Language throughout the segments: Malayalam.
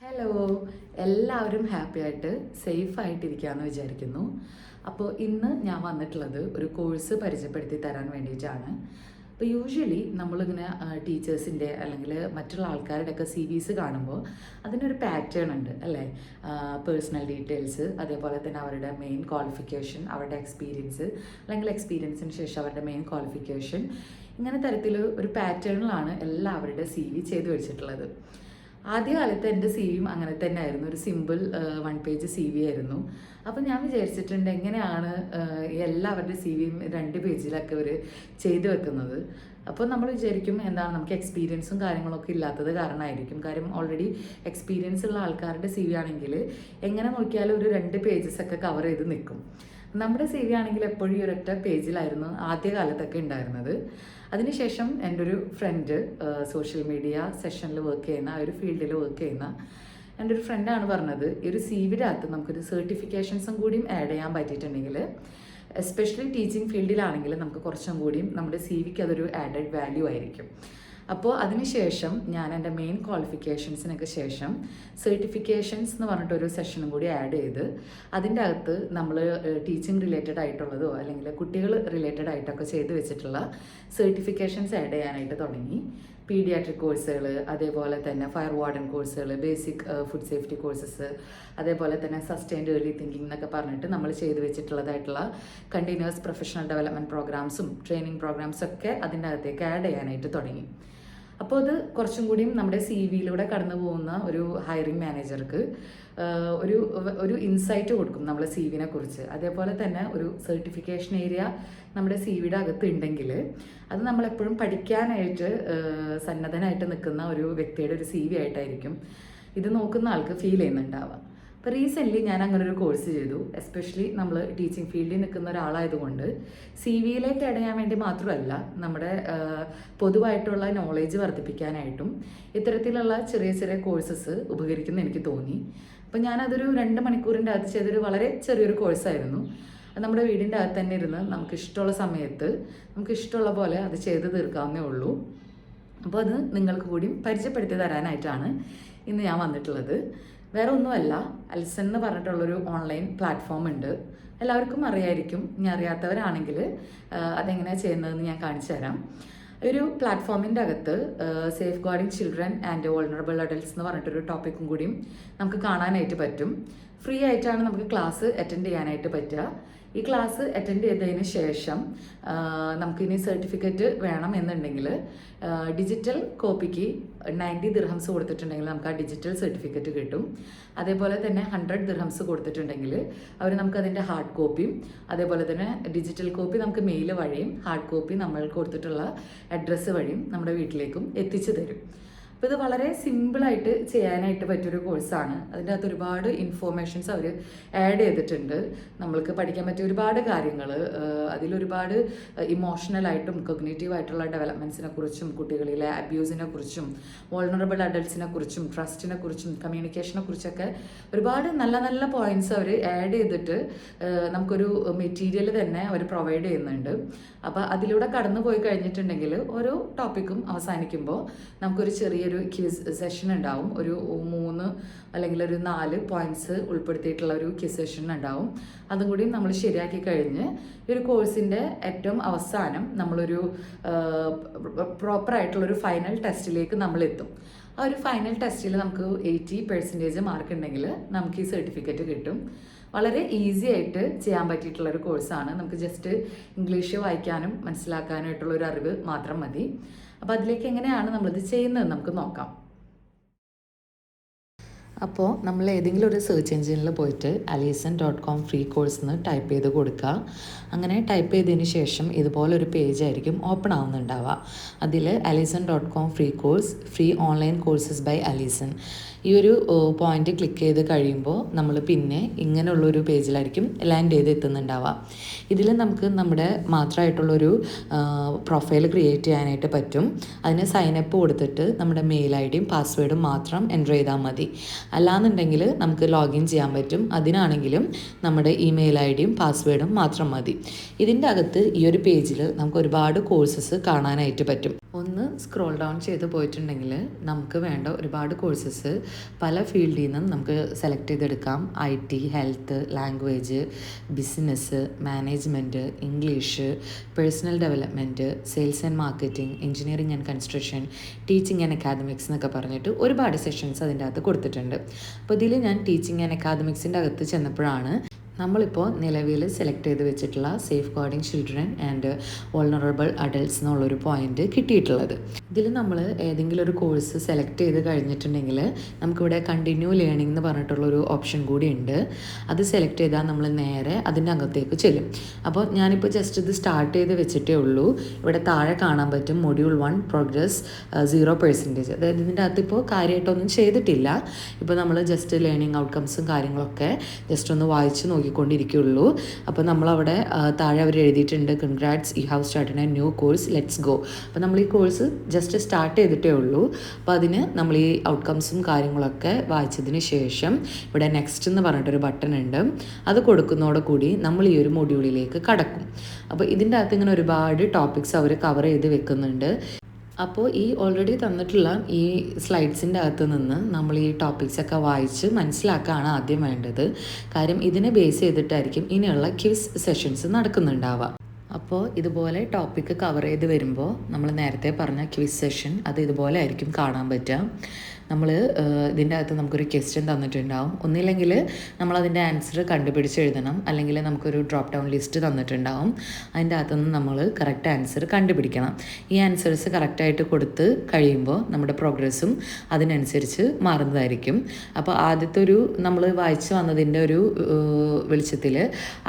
ഹലോ, എല്ലാവരും ഹാപ്പി ആയിട്ട് സേഫ് ആയിട്ടിരിക്കുകയെന്ന് വിചാരിക്കുന്നു. അപ്പോൾ ഇന്ന് ഞാൻ വന്നിട്ടുള്ളത് ഒരു കോഴ്സ് പരിചയപ്പെടുത്തി തരാൻ വേണ്ടിയിട്ടാണ്. അപ്പോൾ യൂഷ്വലി നമ്മളിങ്ങനെ ടീച്ചേഴ്സിൻ്റെ അല്ലെങ്കിൽ മറ്റുള്ള ആൾക്കാരുടെയൊക്കെ CVs കാണുമ്പോൾ അതിനൊരു പാറ്റേൺ ഉണ്ട് അല്ലേ? പേഴ്സണൽ ഡീറ്റെയിൽസ്, അതേപോലെ തന്നെ അവരുടെ മെയിൻ ക്വാളിഫിക്കേഷൻ, അവരുടെ എക്സ്പീരിയൻസ്, അല്ലെങ്കിൽ എക്സ്പീരിയൻസിന് ശേഷം അവരുടെ മെയിൻ ക്വാളിഫിക്കേഷൻ, ഇങ്ങനെ തരത്തിൽ ഒരു പാറ്റേണിലാണ് എല്ലാവരുടെ CV ചെയ്തു വെച്ചിട്ടുള്ളത്. ആദ്യകാലത്ത് എൻ്റെ CVയും അങ്ങനെ തന്നെ ആയിരുന്നു, ഒരു സിമ്പിൾ 1 പേജ് CV ആയിരുന്നു. അപ്പോൾ ഞാൻ വിചാരിച്ചിട്ടുണ്ട് എങ്ങനെയാണ് എല്ലാവരുടെ CVയും 2 പേജിലൊക്കെ അവർ ചെയ്തു വെക്കുന്നത്. അപ്പോൾ നമ്മൾ വിചാരിക്കും എന്താണ് നമുക്ക് എക്സ്പീരിയൻസും കാര്യങ്ങളൊക്കെ ഇല്ലാത്തത് കാരണമായിരിക്കും. കാര്യം ഓൾറെഡി എക്സ്പീരിയൻസ് ഉള്ള ആൾക്കാരുടെ CV ആണെങ്കിൽ എങ്ങനെ നോക്കിയാലും ഒരു 2 പേജസൊക്കെ കവർ ചെയ്ത് നിൽക്കും. നമ്മുടെ CV ആണെങ്കിൽ എപ്പോഴും ഈ ഒരൊറ്റ പേജിലായിരുന്നു ആദ്യകാലത്തൊക്കെ ഉണ്ടായിരുന്നത്. അതിനുശേഷം എൻ്റെ ഒരു ഫ്രണ്ട്, സോഷ്യൽ മീഡിയ സെഷനിൽ വർക്ക് ചെയ്യുന്ന, ഒരു ഫീൽഡിൽ വർക്ക് ചെയ്യുന്ന എൻ്റെ ഒരു ഫ്രണ്ടാണ് പറഞ്ഞത്, ഈ ഒരു CVയുടെ അകത്ത് നമുക്കൊരു സർട്ടിഫിക്കേഷൻസും കൂടിയും ആഡ് ചെയ്യാൻ പറ്റിയിട്ടുണ്ടെങ്കിൽ, എസ്പെഷ്യലി ടീച്ചിങ് ഫീൽഡിലാണെങ്കിൽ നമുക്ക് കുറച്ചും കൂടിയും നമ്മുടെ CVക്ക് അതൊരു ആഡഡ് വാല്യൂ ആയിരിക്കും. അപ്പോൾ അതിനുശേഷം ഞാൻ എൻ്റെ മെയിൻ ക്വാളിഫിക്കേഷൻസിനൊക്കെ ശേഷം സർട്ടിഫിക്കേഷൻസ് എന്ന് പറഞ്ഞിട്ടൊരു സെഷനും കൂടി ആഡ് ചെയ്ത് അതിൻ്റെ അകത്ത് നമ്മൾ ടീച്ചിങ് റിലേറ്റഡ് ആയിട്ടുള്ളതോ അല്ലെങ്കിൽ കുട്ടികൾ റിലേറ്റഡ് ആയിട്ടൊക്കെ ചെയ്ത് വെച്ചിട്ടുള്ള സർട്ടിഫിക്കേഷൻസ് ആഡ് ചെയ്യാനായിട്ട് തുടങ്ങി. പീഡിയാട്രിക് കോഴ്സുകൾ, അതേപോലെ തന്നെ ഫയർ വാർഡൻ കോഴ്സുകൾ, ബേസിക് ഫുഡ് സേഫ്റ്റി കോഴ്സസ്, അതേപോലെ തന്നെ സസ്റ്റൈൻഡ് ഏർലി തിങ്കിങ് എന്നൊക്കെ പറഞ്ഞിട്ട് നമ്മൾ ചെയ്ത് വെച്ചിട്ടുള്ളതായിട്ടുള്ള കണ്ടിന്യൂസ് പ്രൊഫഷണൽ ഡെവലപ്മെൻറ്റ് പ്രോഗ്രാംസും ട്രെയിനിങ് പ്രോഗ്രാംസും ഒക്കെ അതിൻ്റെ അകത്തേക്ക് ആഡ് ചെയ്യാനായിട്ട് തുടങ്ങി. അപ്പോൾ അത് കുറച്ചും കൂടിയും നമ്മുടെ CVയിലൂടെ കടന്നു പോകുന്ന ഒരു ഹയറിംഗ് മാനേജർക്ക് ഒരു ഇൻസൈറ്റ് കൊടുക്കും നമ്മളെ CVനെ കുറിച്ച്. അതേപോലെ തന്നെ ഒരു സർട്ടിഫിക്കേഷൻ ഏരിയ നമ്മുടെ CVയുടെ അകത്ത് ഉണ്ടെങ്കിൽ അത് നമ്മളെപ്പോഴും പഠിക്കാനായിട്ട് സന്നദ്ധനായിട്ട് നിൽക്കുന്ന ഒരു വ്യക്തിയുടെ ഒരു CV ആയിട്ടായിരിക്കും ഇത് നോക്കുന്ന ആൾക്ക് ഫീൽ ചെയ്യുന്നുണ്ടാവുക. അപ്പോൾ റീസെൻ്റ്ലി ഞാൻ അങ്ങനെ ഒരു കോഴ്സ് ചെയ്തു. എസ്പെഷ്യലി നമ്മൾ ടീച്ചിങ് ഫീൽഡിൽ നിൽക്കുന്ന ഒരാളായതുകൊണ്ട് CVയിലേക്ക് ആഡ് ചെയ്യാൻ വേണ്ടി മാത്രമല്ല, നമ്മുടെ പൊതുവായിട്ടുള്ള നോളേജ് വർദ്ധിപ്പിക്കാനായിട്ടും ഇത്തരത്തിലുള്ള ചെറിയ ചെറിയ കോഴ്സസ് ഉപകരിക്കുന്ന എനിക്ക് തോന്നി. അപ്പോൾ ഞാനതൊരു 2 മണിക്കൂറിൻ്റെ അകത്ത് ചെയ്തൊരു വളരെ ചെറിയൊരു കോഴ്സായിരുന്നു. നമ്മുടെ വീടിൻ്റെ അകത്ത് തന്നെ ഇരുന്ന് നമുക്ക് ഇഷ്ടമുള്ള സമയത്ത് നമുക്ക് ഇഷ്ടമുള്ള പോലെ അത് ചെയ്ത് തീർക്കാവുന്നേ ഉള്ളൂ. അപ്പോൾ അത് നിങ്ങൾക്ക് കൂടി പരിചയപ്പെടുത്തി തരാനായിട്ടാണ് ഇന്ന് ഞാൻ വന്നിട്ടുള്ളത്. വേറെ ഒന്നുമല്ല, അൽസൺ എന്ന് പറഞ്ഞിട്ടുള്ളൊരു ഓൺലൈൻ പ്ലാറ്റ്ഫോം ഉണ്ട്. എല്ലാവർക്കും അറിയായിരിക്കും. ഇനി അറിയാത്തവരാണെങ്കിൽ അതെങ്ങനെയാണ് ചെയ്യുന്നതെന്ന് ഞാൻ കാണിച്ചു തരാം. ഒരു പ്ലാറ്റ്ഫോമിൻ്റെ അകത്ത് safe guarding children and vulnerable adults എന്ന് പറഞ്ഞിട്ടൊരു ടോപ്പിക്കും കൂടിയും നമുക്ക് കാണാനായിട്ട് പറ്റും. ഫ്രീ ആയിട്ടാണ് നമുക്ക് ക്ലാസ് അറ്റൻഡ് ചെയ്യാനായിട്ട് പറ്റുക. ഈ ക്ലാസ് അറ്റൻഡ് ചെയ്തതിന് ശേഷം നമുക്കിനി സർട്ടിഫിക്കറ്റ് വേണം എന്നുണ്ടെങ്കിൽ ഡിജിറ്റൽ കോപ്പിക്ക് 90 ദിർഹംസ് കൊടുത്തിട്ടുണ്ടെങ്കിൽ നമുക്ക് ആ ഡിജിറ്റൽ സർട്ടിഫിക്കറ്റ് കിട്ടും. അതേപോലെ തന്നെ 100 ദിർഹംസ് കൊടുത്തിട്ടുണ്ടെങ്കിൽ അവർ നമുക്കതിൻ്റെ ഹാർഡ് കോപ്പിയും, അതേപോലെ തന്നെ ഡിജിറ്റൽ കോപ്പി നമുക്ക് മെയിൽ വഴിയും ഹാർഡ് കോപ്പി നമ്മൾ കൊടുത്തിട്ടുള്ള അഡ്രസ്സ് വഴിയും നമ്മുടെ വീട്ടിലേക്കും എത്തിച്ചു തരും. അപ്പോൾ ഇത് വളരെ സിമ്പിളായിട്ട് ചെയ്യാനായിട്ട് പറ്റിയൊരു കോഴ്സാണ്. അതിൻ്റെ അകത്ത് ഒരുപാട് ഇൻഫോർമേഷൻസ് അവർ ആഡ് ചെയ്തിട്ടുണ്ട്. നമ്മൾക്ക് പഠിക്കാൻ പറ്റിയ ഒരുപാട് കാര്യങ്ങൾ, അതിലൊരുപാട് ഇമോഷണലായിട്ടും കൊഗ്നേറ്റീവായിട്ടുള്ള ഡെവലപ്മെൻറ്റ്സിനെ കുറിച്ചും, കുട്ടികളിലെ അബ്യൂസിനെ കുറിച്ചും, വൾണറബിൾ അഡൽട്സിനെ കുറിച്ചും, ട്രസ്റ്റിനെ കുറിച്ചും, കമ്മ്യൂണിക്കേഷനെ കുറിച്ചൊക്കെ ഒരുപാട് നല്ല നല്ല പോയിന്റ്സ് അവർ ആഡ് ചെയ്തിട്ട് നമുക്കൊരു മെറ്റീരിയൽ തന്നെ അവർ പ്രൊവൈഡ് ചെയ്യുന്നുണ്ട്. അപ്പോൾ അതിലൂടെ കടന്നു പോയി കഴിഞ്ഞിട്ടുണ്ടെങ്കിൽ ഓരോ ടോപ്പിക്കും അവസാനിക്കുമ്പോൾ നമുക്കൊരു ചെറിയൊരു ക്വിസ് സെഷൻ ഉണ്ടാവും. ഒരു 3 അല്ലെങ്കിൽ ഒരു 4 പോയിന്റ്സ് ഉൾപ്പെടുത്തിയിട്ടുള്ള ഒരു ക്വിസ് സെഷൻ ഉണ്ടാവും. അതും കൂടി നമ്മൾ ശരിയാക്കി കഴിഞ്ഞ് ഈ ഒരു കോഴ്സിൻ്റെ ഏറ്റവും അവസാനം നമ്മളൊരു പ്രോപ്പറായിട്ടുള്ളൊരു ഫൈനൽ ടെസ്റ്റിലേക്ക് നമ്മൾ എത്തും. ആ ഒരു ഫൈനൽ ടെസ്റ്റിൽ നമുക്ക് 80% മാർക്ക് ഉണ്ടെങ്കിൽ നമുക്ക് ഈ സർട്ടിഫിക്കറ്റ് കിട്ടും. വളരെ ഈസി ആയിട്ട് ചെയ്യാൻ പറ്റിയിട്ടുള്ളൊരു കോഴ്സാണ്. നമുക്ക് ജസ്റ്റ് ഇംഗ്ലീഷ് വായിക്കാനും മനസ്സിലാക്കാനും ആയിട്ടുള്ളൊരു അറിവ് മാത്രം മതി. അപ്പോൾ അതിലേക്ക് എങ്ങനെയാണ് നമ്മളിത് ചെയ്യുന്നത് നമുക്ക് നോക്കാം. അപ്പോൾ നമ്മൾ ഏതെങ്കിലും ഒരു സെർച്ച് എഞ്ചിനിൽ പോയിട്ട് alison.com ഫ്രീ കോഴ്സ് എന്ന് ടൈപ്പ് ചെയ്ത് കൊടുക്കുക. അങ്ങനെ ടൈപ്പ് ചെയ്തതിന് ശേഷം ഇതുപോലൊരു പേജ് ആയിരിക്കും ഓപ്പൺ ആവുന്നുണ്ടാവുക. അതിൽ alison.com free course, free online courses by Alison, ഈ ഒരു പോയിന്റ് ക്ലിക്ക് ചെയ്ത് കഴിയുമ്പോൾ നമ്മൾ പിന്നെ ഇങ്ങനെയുള്ളൊരു പേജിലായിരിക്കും ലാൻഡ് ചെയ്ത് എത്തുന്നുണ്ടാവുക. ഇതിൽ നമുക്ക് നമ്മുടെ മാത്രമായിട്ടുള്ളൊരു പ്രൊഫൈൽ ക്രിയേറ്റ് ചെയ്യാനായിട്ട് പറ്റും. അതിന് സൈനപ്പ് കൊടുത്തിട്ട് നമ്മുടെ മെയിൽ ID യും പാസ്വേഡും മാത്രം എൻ്റർ ചെയ്താൽ മതി. അല്ലാന്നുണ്ടെങ്കിൽ നമുക്ക് ലോഗിൻ ചെയ്യാൻ പറ്റും. അതിനാണെങ്കിലും നമ്മുടെ ഇമെയിൽ ഐ ഡിയും പാസ്വേഡും മാത്രം മതി. ഇതിൻ്റെ അകത്ത് ഈ ഒരു പേജിൽ നമുക്ക് ഒരുപാട് കോഴ്സസ് കാണാനായിട്ട് പറ്റും. ഒന്ന് സ്ക്രോൾ ഡൗൺ ചെയ്ത് പോയിട്ടുണ്ടെങ്കിൽ നമുക്ക് വേണ്ട ഒരുപാട് കോഴ്സസ് പല ഫീൽഡിൽ നിന്നും നമുക്ക് സെലക്ട് ചെയ്തെടുക്കാം. IT, health, language, business, management, English, personal development, sales and marketing, engineering and construction, teaching and academics എന്നൊക്കെ പറഞ്ഞിട്ട് ഒരുപാട് സെഷൻസ് അതിൻ്റെ അകത്ത് കൊടുത്തിട്ടുണ്ട്. അപ്പോൾ ഇതിൽ ഞാൻ ടീച്ചിങ് ആൻഡ് അക്കാദമിക്സിൻ്റെ അകത്ത് ചെന്നപ്പോഴാണ് നമ്മളിപ്പോൾ നിലവിൽ സെലക്ട് ചെയ്ത് വെച്ചിട്ടുള്ള safe guarding children and vulnerable adults എന്നുള്ളൊരു പോയിന്റ് കിട്ടിയിട്ടുള്ളത്. ഇതിൽ നമ്മൾ ഏതെങ്കിലും ഒരു കോഴ്സ് സെലക്ട് ചെയ്ത് കഴിഞ്ഞിട്ടുണ്ടെങ്കിൽ നമുക്കിവിടെ കണ്ടിന്യൂ ലേണിംഗ് എന്ന് പറഞ്ഞിട്ടുള്ളൊരു ഓപ്ഷൻ കൂടി ഉണ്ട്. അത് സെലക്ട് ചെയ്താൽ നമ്മൾ നേരെ അതിൻ്റെ അകത്തേക്ക് ചെല്ലും. അപ്പോൾ ഞാനിപ്പോൾ ജസ്റ്റ് ഇത് സ്റ്റാർട്ട് ചെയ്ത് വെച്ചിട്ടേ ഉള്ളൂ. ഇവിടെ താഴെ കാണാൻ പറ്റും മൊഡ്യൂൾ 1 പ്രോഗ്രസ് 0%. അതായത് ഇതിൻ്റെ അകത്ത് ഇപ്പോൾ കാര്യമായിട്ടൊന്നും ചെയ്തിട്ടില്ല. ഇപ്പോൾ നമ്മൾ ജസ്റ്റ് ലേണിംഗ് ഔട്ട്കംസും കാര്യങ്ങളൊക്കെ ജസ്റ്റ് ഒന്ന് വായിച്ച് നോക്കിക്കൊണ്ടിരിക്കുകയുള്ളൂ. അപ്പോൾ നമ്മളവിടെ താഴെ അവർ എഴുതിയിട്ടുണ്ട് congrats, you have started A new course, let's go. അപ്പോൾ നമ്മൾ ഈ കോഴ്സ് ജസ്റ്റ് സ്റ്റാർട്ട് ചെയ്തിട്ടേ ഉള്ളൂ. അപ്പോൾ അതിന് നമ്മൾ ഈ ഔട്ട്കംസും കാര്യങ്ങളൊക്കെ വായിച്ചതിന് ശേഷം ഇവിടെ നെക്സ്റ്റ് എന്ന് പറഞ്ഞിട്ടൊരു ബട്ടൺ ഉണ്ട്. അത് കൊടുക്കുന്നതോടുകൂടി നമ്മൾ ഈ ഒരു മൊഡ്യൂളിലേക്ക് കടക്കും. അപ്പോൾ ഇതിൻ്റെ അകത്ത് ഇങ്ങനെ ഒരുപാട് ടോപ്പിക്സ് അവർ കവർ ചെയ്ത് വെക്കുന്നുണ്ട്. അപ്പോൾ ഈ ഓൾറെഡി തന്നിട്ടുള്ള ഈ സ്ലൈഡ്സിൻ്റെ അകത്ത് നിന്ന് നമ്മൾ ഈ ടോപ്പിക്സൊക്കെ വായിച്ച് മനസ്സിലാക്കുകയാണ് ആദ്യം വേണ്ടത്. കാര്യം ഇതിനെ ബേസ് ചെയ്തിട്ടായിരിക്കും ഇനിയുള്ള ക്വിസ് സെഷൻസ് നടക്കുന്നുണ്ടാവുക. അപ്പോൾ ഇതുപോലെ ടോപ്പിക്ക് കവർ ചെയ്ത് വരുമ്പോൾ നമ്മൾ നേരത്തെ പറഞ്ഞ ക്വിസ് സെഷൻ അത് ഇതുപോലെ ആയിരിക്കും കാണാൻ പറ്റുക. നമ്മൾ ഇതിൻ്റെ അകത്ത് നമുക്കൊരു ക്വസ്റ്റ്യൻ തന്നിട്ടുണ്ടാവും. ഒന്നില്ലെങ്കിൽ നമ്മളതിൻ്റെ ആൻസർ കണ്ടുപിടിച്ച് എഴുതണം, അല്ലെങ്കിൽ നമുക്കൊരു ഡ്രോപ്പ് ഡൗൺ ലിസ്റ്റ് തന്നിട്ടുണ്ടാവും. അതിൻ്റെ അകത്തുനിന്ന് നമ്മൾ കറക്റ്റ് ആൻസർ കണ്ടുപിടിക്കണം. ഈ ആൻസേഴ്സ് കറക്റ്റായിട്ട് കൊടുത്ത് കഴിയുമ്പോൾ നമ്മുടെ പ്രോഗ്രസ്സും അതിനനുസരിച്ച് മാറുന്നതായിരിക്കും. അപ്പോൾ ആദ്യത്തെ ഒരു നമ്മൾ വായിച്ച് വന്നതിൻ്റെ ഒരു വെളിച്ചത്തിൽ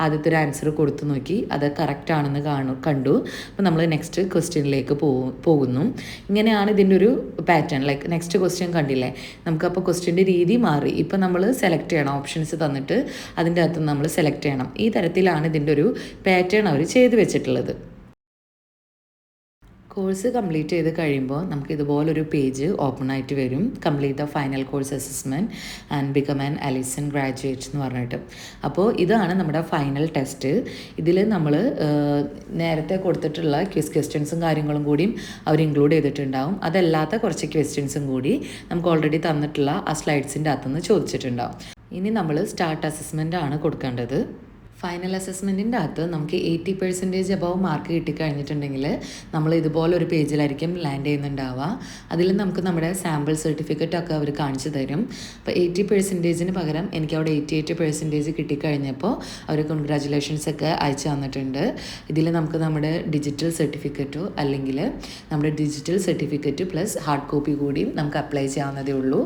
ആദ്യത്തെ ഒരു ആൻസർ കൊടുത്തു നോക്കി അത് കറക്റ്റ് ആണെന്ന് കണ്ടു. അപ്പോൾ നമ്മൾ നെക്സ്റ്റ് ക്വസ്റ്റ്യനിലേക്ക് പോകുന്നു. ഇങ്ങനെയാണ് ഇതിൻ്റെ ഒരു പാറ്റേൺ. ലൈക്ക് നെക്സ്റ്റ് ക്വസ്റ്റ്യൻ കണ്ടില്ലേ, നമുക്കപ്പോൾ ക്വസ്റ്റ്യൻ്റെ രീതി മാറി. ഇപ്പം നമ്മൾ സെലക്ട് ചെയ്യണം, ഓപ്ഷൻസ് തന്നിട്ട് അതിൻ്റെ അകത്ത് നമ്മൾ സെലക്ട് ചെയ്യണം. ഈ തരത്തിലാണ് ഇതിൻ്റെ ഒരു പാറ്റേൺ അവർ ചെയ്ത് വെച്ചിട്ടുള്ളത്. കോഴ്സ് കംപ്ലീറ്റ് ചെയ്ത് കഴിയുമ്പോൾ നമുക്ക് ഇതുപോലൊരു പേജ് ഓപ്പൺ ആയിട്ട് വരും. Complete the final course assessment and become an Allison graduate എന്ന് പറഞ്ഞിട്ട്. അപ്പോൾ ഇതാണ് നമ്മുടെ ഫൈനൽ ടെസ്റ്റ്. ഇതിൽ നമ്മൾ നേരത്തെ കൊടുത്തിട്ടുള്ള ക്വസ്റ്റ്യൻസും കാര്യങ്ങളും കൂടിയും അവർ ഇൻക്ലൂഡ് ചെയ്തിട്ടുണ്ടാവും. അതല്ലാത്ത കുറച്ച് ക്വസ്റ്റ്യൻസും കൂടി നമുക്ക് ഓൾറെഡി തന്നിട്ടുള്ള ആ സ്ലൈഡ്സിൻ്റെ അകത്തുനിന്ന് ചോദിച്ചിട്ടുണ്ടാവും. ഇനി നമ്മൾ സ്റ്റാർട്ട് അസസ്മെൻ്റ് ആണ് കൊടുക്കേണ്ടത്. ഫൈനൽ അസസ്മെൻറ്റിൻ്റെ അകത്ത് നമുക്ക് 80% അബവ് മാർക്ക് കിട്ടിക്കഴിഞ്ഞിട്ടുണ്ടെങ്കിൽ നമ്മൾ ഇതുപോലൊരു പേജിലായിരിക്കും ലാൻഡ് ചെയ്യുന്നുണ്ടാവുക. അതിൽ നമുക്ക് നമ്മുടെ സാമ്പിൾ സർട്ടിഫിക്കറ്റ് ഒക്കെ അവർ കാണിച്ചു തരും. അപ്പോൾ 80%-ന് പകരം എനിക്ക് അവിടെ 88% കിട്ടിക്കഴിഞ്ഞപ്പോൾ അവർ കൺഗ്രാജുലേഷൻസ് ഒക്കെ അയച്ചു തന്നിട്ടുണ്ട്. ഇതിൽ നമുക്ക് നമ്മുടെ ഡിജിറ്റൽ സർട്ടിഫിക്കറ്റോ അല്ലെങ്കിൽ നമ്മുടെ digital certificate plus hard copy കൂടിയും നമുക്ക് അപ്ലൈ ചെയ്യാവുന്നതേ ഉള്ളൂ.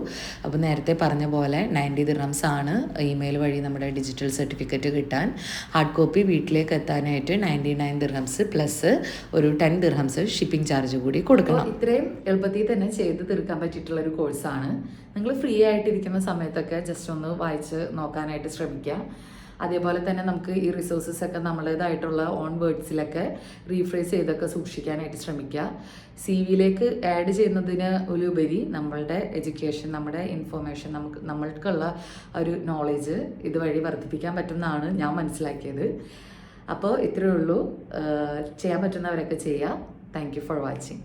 അപ്പോൾ നേരത്തെ പറഞ്ഞ പോലെ 90 ദിർഹംസ് ആണ് ഇമെയിൽ വഴി നമ്മുടെ ഡിജിറ്റൽ സർട്ടിഫിക്കറ്റ് കിട്ടാൻ. ഹാർഡ് കോപ്പി വീട്ടിലേക്ക് എത്താനായിട്ട് 99 ദിർഹംസ് പ്ലസ് ഒരു 10 ദിർഹംസ് ഷിപ്പിംഗ് ചാർജ് കൂടി കൊടുക്കണം. ഇത്രയും എളുപ്പത്തിൽ തന്നെ ചെയ്ത് തീർക്കാൻ പറ്റിയിട്ടുള്ള ഒരു കോഴ്സാണ്. നിങ്ങൾ ഫ്രീ ആയിട്ടിരിക്കുന്ന സമയത്തൊക്കെ ജസ്റ്റ് ഒന്ന് വായിച്ച് നോക്കാനായിട്ട് ശ്രമിക്കുക. അതേപോലെ തന്നെ നമുക്ക് ഈ റിസോഴ്സസ് ഒക്കെ നമ്മുടേതായിട്ടുള്ള ഓൺ വേർഡ്സിലൊക്കെ റീഫ്രേസ് ചെയ്തൊക്കെ സൂക്ഷിക്കാനായിട്ട് ശ്രമിക്കുക. CV-യിലേക്ക് ആഡ് ചെയ്യുന്നതിന് ഉപരി നമ്മളുടെ എഡ്യൂക്കേഷൻ, നമ്മുടെ ഇൻഫർമേഷൻ, നമ്മൾക്കുള്ള ഒരു നോളേജ് ഇതുവഴി വർദ്ധിപ്പിക്കാൻ പറ്റുമെന്നാണ് ഞാൻ മനസ്സിലാക്കിയത്. അപ്പോൾ ഇത്രയേ ഉള്ളൂ. ചെയ്യാൻ പറ്റുന്നവരൊക്കെ ചെയ്യുക. Thank you for watching.